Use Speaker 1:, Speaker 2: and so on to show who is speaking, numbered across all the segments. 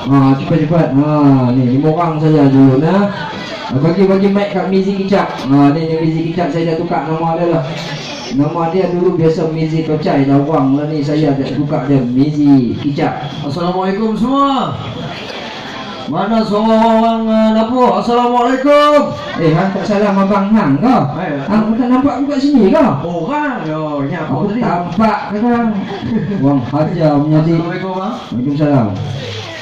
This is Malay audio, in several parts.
Speaker 1: Cepat-cepat. Ni 5 orang saja dulu nah. Bagi mic kat Mizi Kicap. Ni Mizi Kicap saya dah tukar nama dia lah. Nama dia dulu biasa Mizi Kocai dah orang lah ni saya dah tukar dia Mizi Kicap.
Speaker 2: Assalamualaikum semua. Mana semua orang dapur? Assalamualaikum.
Speaker 1: Tak salam abang Hang ke? Hang tak nampak aku kat sini ke?
Speaker 2: Orang. Yo, ni apa
Speaker 1: Aku
Speaker 2: tadi?
Speaker 1: tampak kadang. Wang hajar punya di.
Speaker 2: Assalamualaikum bang.
Speaker 1: Waalaikumsalam.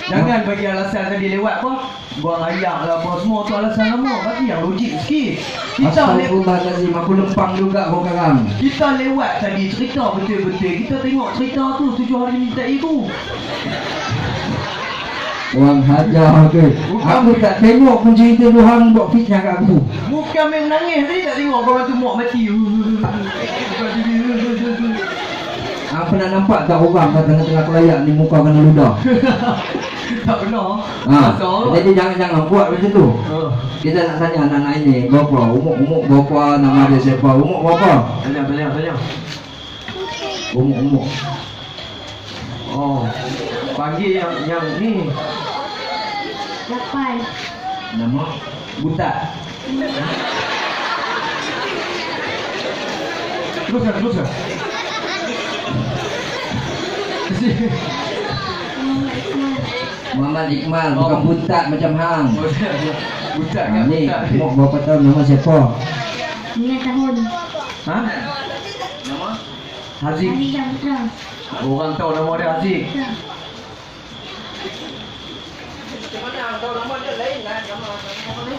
Speaker 2: Jangan bagi alasan tadi lewat apa. Buang ayak lah apa semua tu alasan lama. Bagi yang logik sikit.
Speaker 1: Astagfirullahalazim, aku lempang juga kau sekarang.
Speaker 2: Kita lewat tadi cerita betul-betul. Kita tengok cerita tu 7 hari minta itu.
Speaker 1: Orang hajar ke? Aku tak tengok pun cerita tu hang buat fitnah kat aku.
Speaker 2: Bukan main menangis tadi tak tengok korang tu muak mati.
Speaker 1: Hang pernah nampak tak orang kat tengah-tengah kelayak ni muka kena ludah?
Speaker 2: Tak pernah.
Speaker 1: Jadi jangan buat macam tu. Kita nak tanya anak-anak ini berapa? Umur berapa? Nama dia siapa? Umur berapa?
Speaker 2: Tanya.
Speaker 1: Umur.
Speaker 2: Oh, panggil yang ni.
Speaker 3: 8.
Speaker 1: Nama
Speaker 2: Buta. Teruskan.
Speaker 1: Muhammad Iqmal, bukan buta macam hang.
Speaker 2: Buta kan?
Speaker 1: Ni umur berapa tahun? Nama siapa?
Speaker 3: 9 tahun.
Speaker 2: Ha? Nama? Haziq.
Speaker 3: Hari yang putra.
Speaker 2: Orang tahu nama dia Haziq.
Speaker 1: Macam mana hang tahu nama dia lain lah nama dia?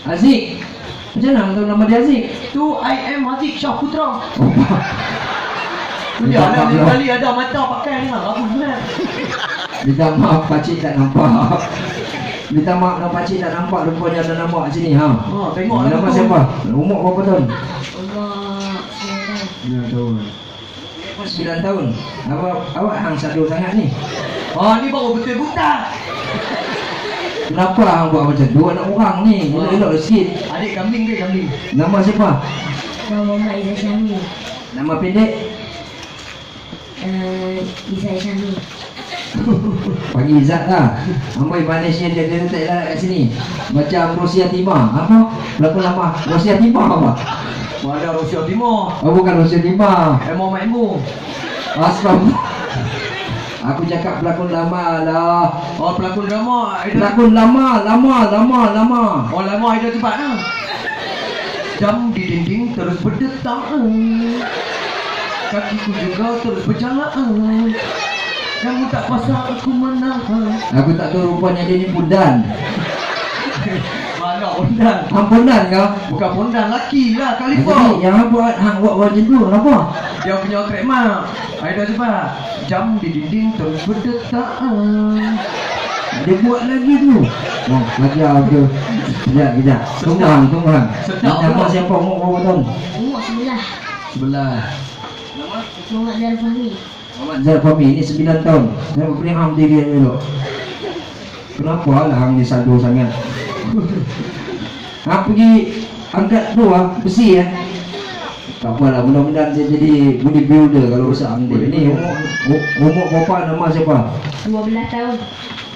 Speaker 1: Haziq. Macam mana hang tahu nama dia Haziq?
Speaker 2: Tu I am Haziq Shah Putra. Tu dia ada kali ada mata pakai ni lah. Bagus benar.
Speaker 1: Minta maaf pakcik tak nampak. Minta maaf nama pakcik tak nampak rupanya ada nama kat sini ha.
Speaker 2: Tengok
Speaker 1: nama
Speaker 2: tu.
Speaker 1: siapa? Umur berapa tahun?
Speaker 3: Umur 9 tahun.
Speaker 1: 9 tahun. Awak hang sadu sangat ni.
Speaker 2: Ni baru betul buta.
Speaker 1: Kenapa hang buat macam tu? Anak orang ni elok-elok sikit.
Speaker 2: Adik kambing ke kambing?
Speaker 1: Nama siapa?
Speaker 3: Nama Muhammad Izzat Syami.
Speaker 1: Nama pendek?
Speaker 3: Izzat Syami.
Speaker 1: Panggil Izzat lah. Amboi manisnya dia letak kat sini. Macam Rosia Timah. Apa? Pelakon lama. Rosia Timah apa?
Speaker 2: Ada Rusia Timur.
Speaker 1: Bukan Rosia Timah.
Speaker 2: Maimu.
Speaker 1: Asram. Aku cakap pelakon lama lah.
Speaker 2: Pelakon drama.
Speaker 1: Pelakon lama.
Speaker 2: Lama Aida cepat lah. Jam di dinding terus berdetak. Kakiku juga terus berjalan. Kamu tak pasal aku menahan.
Speaker 1: Aku tak tahu rupanya dia ni pundan.
Speaker 2: Mana pondan?
Speaker 1: Hang pundan kau?
Speaker 2: Bukan pondan, laki lah
Speaker 1: Jadi
Speaker 2: Khalifah.
Speaker 1: yang hang buat macam tu kenapa?
Speaker 2: Dia punya trademark. Aida cepat. Jam di dinding terus berdetak.
Speaker 1: Dia buat lagi tu. Lagi apa? Kejap. Tunggu hang.
Speaker 2: Sedap
Speaker 1: Nama
Speaker 2: pula.
Speaker 1: siapa? Umur berapa tahun?
Speaker 3: Umur 11.
Speaker 2: 11.
Speaker 3: Muhammad Zal Fahmi.
Speaker 1: Muhammad Zal Fahmi ni 9 tahun. Saya beri hang diri dia dulu. Kenapa lah hang ni sadu sangat? Hang pergi angkat tu besi ya. Tak apalah, mudah-mudahan dia jadi bodybuilder kalau besar hang dia. Ni umur berapa? Nama siapa?
Speaker 3: 12 tahun.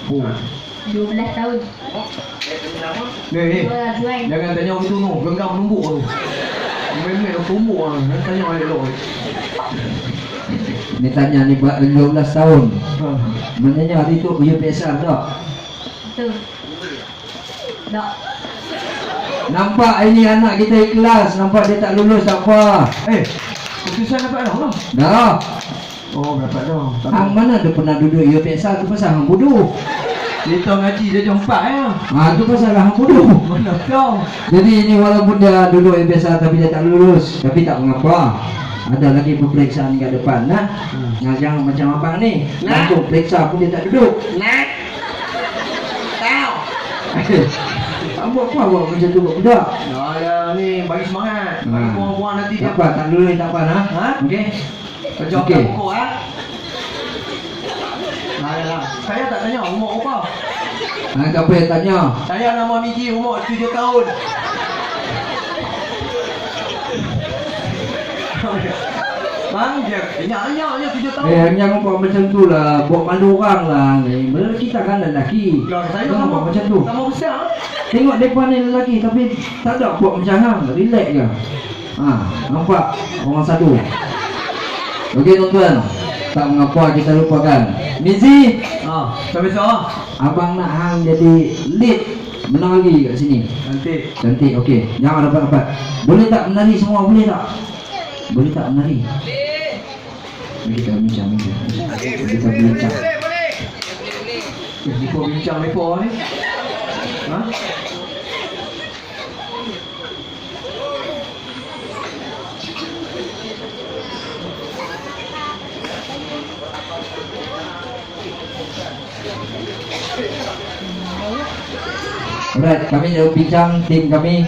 Speaker 3: 12 tahun. Zuain.
Speaker 2: Jangan tanya begitu tu. Genggam numbuk tu. Memang dah tumbuk lah. Jangan tanya elok.
Speaker 1: Ni tanya ni 12 tahun. Maknanya hari tu dia PSR tak?
Speaker 3: Betul. Tak.
Speaker 1: Nampak ini anak kita ikhlas. Nampak dia tak lulus tak apa.
Speaker 2: Keputusan dapat dah belum?
Speaker 1: Dah.
Speaker 2: Dapat dah.
Speaker 1: Hang mana dia pernah duduk UPSR tu pasal hang bodoh.
Speaker 2: Kita ngaji dia jam 4 ya.
Speaker 1: Tu pasal hang bodoh.
Speaker 2: Mana tahu.
Speaker 1: Jadi ini walaupun dia duduk UPSR tapi dia tak lulus, tapi tak mengapa. Ada lagi peperiksaan kat depan nah. Yang macam abang ni, langsung periksa pun dia tak duduk.
Speaker 2: Tahu.
Speaker 1: Buat apa buat macam tu budak?
Speaker 2: Ya ni bagi semangat. Bagi puan-puan nanti
Speaker 1: Tak apa, tak lulus tak apa nah. Okey.
Speaker 2: Kerja
Speaker 1: Okey.
Speaker 2: pokok Yalah. Saya tak tanya umur apa.
Speaker 1: Apa yang tanya?
Speaker 2: Saya nama Miji, umur 7 tahun. Bang, dia enyak-enyak 7 tahun.
Speaker 1: Jangan buat macam tu lah. Buat malu orang lah ni. Benda kita kan lelaki.
Speaker 2: Ya, saya
Speaker 1: Jangan buat macam tu.
Speaker 2: sama besar.
Speaker 1: Tengok depan ni lelaki tapi tak ada buat macam hang. Relax je. Nampak orang satu. Okey tuan-tuan. Tak mengapa kita lupakan. Mizi,
Speaker 2: Sampai so.
Speaker 1: abang nak hang jadi lead menari kat sini.
Speaker 2: Nanti.
Speaker 1: Cantik, okey. Jangan dapat-dapat. Boleh tak menari semua? Boleh tak? Boleh tak menari? Boleh. Kita bincang. Kita bincang.
Speaker 2: Lipo bincang lipo ni. Ha?
Speaker 1: Alright, kami nak bincang tim kami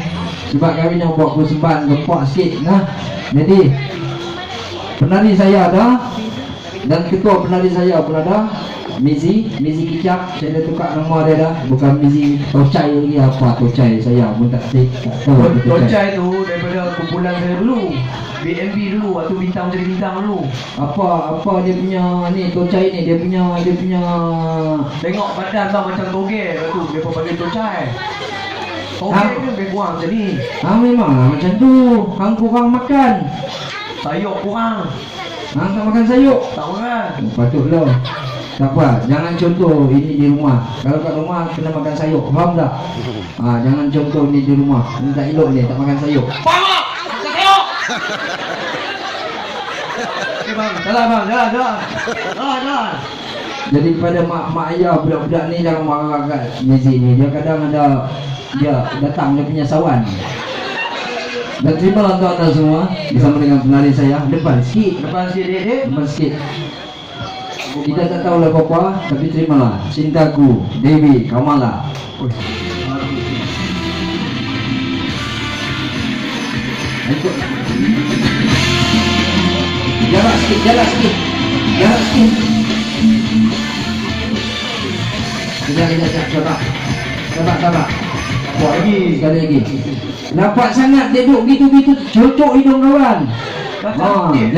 Speaker 1: sebab kami nak buat persembahan gempak sikit nah. Jadi penari saya ada dan ketua penari saya pun ada. Mizi Kicap, saya dah tukar nama dia dah. Bukan Mizi Tocai lagi apa Tocai saya pun tak tahu.
Speaker 2: Tocai tu daripada kumpulan saya dulu. BNB dulu waktu bintang jadi bintang dulu.
Speaker 1: Apa dia punya ni Tocai ni dia punya
Speaker 2: Tengok badan tau macam toge tu dia pun panggil Tocai. Toge ni lebih kurang macam ni.
Speaker 1: Memanglah macam tu. Hang kurang makan.
Speaker 2: Sayur kurang.
Speaker 1: Hang tak makan sayur.
Speaker 2: Tak makan.
Speaker 1: Patutlah. Tak apa, jangan contoh ini di rumah. Kalau kat rumah kena makan sayur, faham tak? Jangan contoh ini di rumah. Ini tak elok ni, tak makan sayur.
Speaker 2: Bangun! Makan sayur! Okey bang, jalan. Jalan.
Speaker 1: Jadi kepada mak ayah budak-budak ni jangan marah kat Mizi ni. Dia kadang ada dia datang dia punya sawan. Dan terimalah tuan-tuan semua bersama dengan penari saya. Depan sikit.
Speaker 2: Depan sikit dek.
Speaker 1: Depan sikit. Kita tak tahu lah apa-apa, tapi terimalah. Cintaku, Dewi, Kamala. Ikut. Jarak sikit. Sekejap. Sabar. Buat lagi, sekali lagi. Nampak sangat dia duduk gitu-gitu, cocok hidung kawan.